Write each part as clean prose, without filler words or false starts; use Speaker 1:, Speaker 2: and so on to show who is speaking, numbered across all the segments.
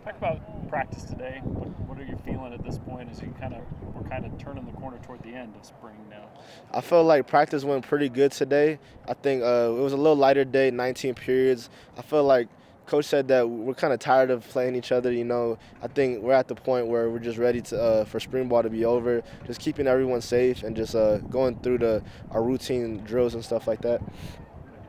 Speaker 1: Talk about practice today. What are you feeling at this point as we're kind of turning the corner toward the end of spring now?
Speaker 2: I felt like practice went pretty good today. I think it was a little lighter day, 19 periods. I feel like coach said that we're kind of tired of playing each other. I think we're at the point where we're just ready to for spring ball to be over. Just keeping everyone safe and just going through our routine drills and stuff like that.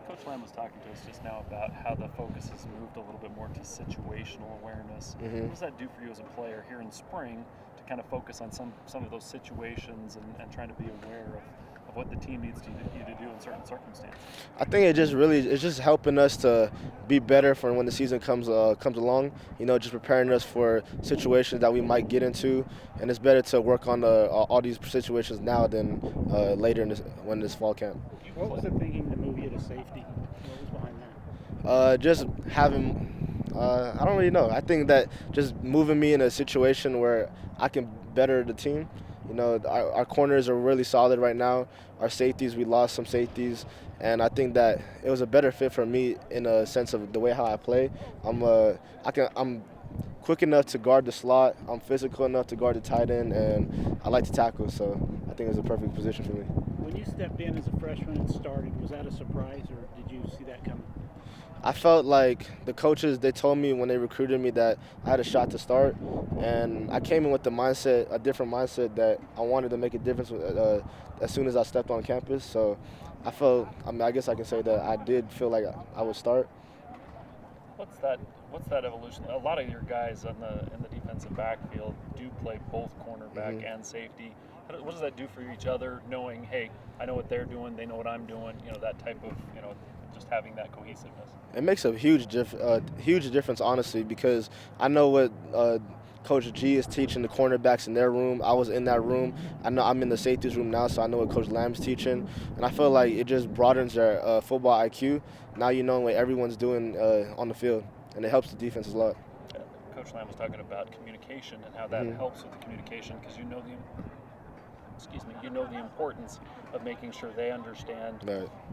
Speaker 1: Coach Lamb was talking to us just now about how the focus has moved a little bit more to situational awareness. What does that do for you as a player here in spring to kind of focus on some of those situations and trying to be aware of what the team needs you to do in certain circumstances?
Speaker 2: I think it's just helping us to be better for when the season comes along. Just preparing us for situations that we might get into, and it's better to work on all these situations now than later when this fall camp.
Speaker 3: What was the thinking to move you to safety? What was behind that?
Speaker 2: Just having. I don't really know. I think that just moving me in a situation where I can better the team. Our corners are really solid right now. Our safeties, we lost some safeties, and I think that it was a better fit for me in a sense of the way how I play. I'm quick enough to guard the slot. I'm physical enough to guard the tight end, and I like to tackle. So I think it was a perfect position for me.
Speaker 3: When you stepped in as a freshman and started, was that a surprise, or did you see that coming?
Speaker 2: I felt like the coaches, they told me when they recruited me that I had a shot to start, and I came in with a different mindset that I wanted to make a difference as soon as I stepped on campus. So I guess I can say that I did feel like I would start.
Speaker 1: What's that evolution? A lot of your guys in the defensive backfield do play both cornerback and safety. What does that do for each other, knowing, hey, I know what they're doing, they know what I'm doing, that type of, just having that cohesiveness?
Speaker 2: It makes a huge difference, honestly, because I know what Coach G is teaching the cornerbacks in their room. I was in that room. I know I'm in the safeties room now, so I know what Coach Lamb's teaching, and I feel like it just broadens their football IQ. Now you know what everyone's doing on the field, and it helps the defense a lot.
Speaker 1: Coach Lamb was talking about communication and how that helps with the communication because you know the importance of making sure they understand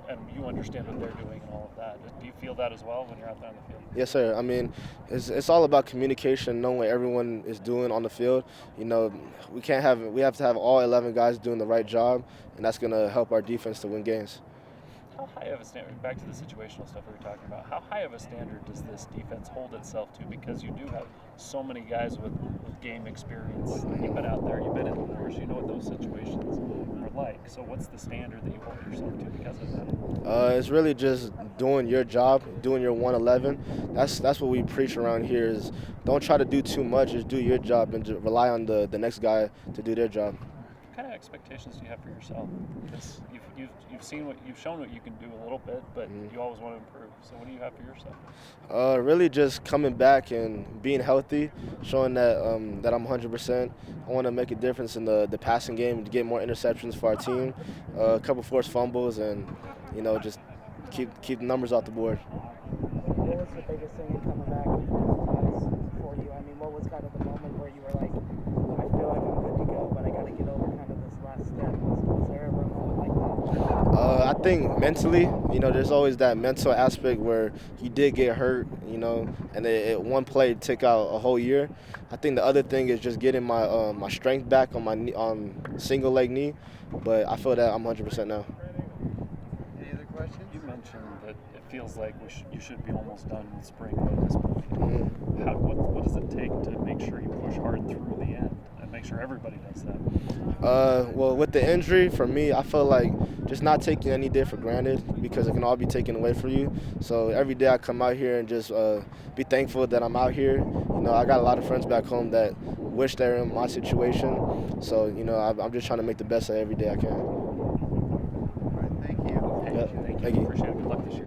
Speaker 1: and you understand what they're doing and all of that. Do you feel that as well when you're out there on the field?
Speaker 2: Yes, sir. I mean, it's all about communication, knowing what everyone is doing on the field. We have to have all 11 guys doing the right job, and that's going to help our defense to win games.
Speaker 1: How high of a standard, back to the situational stuff we were talking about, how high of a standard does this defense hold itself to? Because you do have so many guys with game experience. You've been out there, you've been in the wars, you know what those situations are like. So what's the standard that you hold yourself to because of that?
Speaker 2: It's really just doing your job, doing your 111. That's what we preach around here is don't try to do too much, just do your job and just rely on the next guy to do their job.
Speaker 1: What kind of expectations do you have for yourself? Because you've shown what you can do a little bit, but you always want to improve. So what do you have for yourself?
Speaker 2: Really just coming back and being healthy, showing that that I'm 100%. I want to make a difference in the passing game, to get more interceptions for our team, a couple forced fumbles, and just keep the numbers off the board.
Speaker 4: What was the biggest thing in coming back from those times for you? I mean, what was kind of the moment where you were like, I feel like I'm good to go, but I got to get over kind of this last step? Was there ever a moment like that?
Speaker 2: I think mentally, there's always that mental aspect where you did get hurt, and one play took out a whole year. I think the other thing is just getting my strength back on my knee, on single leg knee, but I feel that I'm 100% now.
Speaker 5: Any other questions?
Speaker 1: You mentioned that it feels like you should be almost done with spring at this point. What does it take to make sure you push hard through the end and make sure everybody does that?
Speaker 2: Well, with the injury, for me, I feel like just not taking any day for granted because it can all be taken away from you. So every day I come out here and just be thankful that I'm out here. I got a lot of friends back home that wish they're in my situation. So, I'm just trying to make the best of every day I can.
Speaker 5: All right, thank you.
Speaker 2: Thank you.
Speaker 1: Appreciate it. Good luck this year.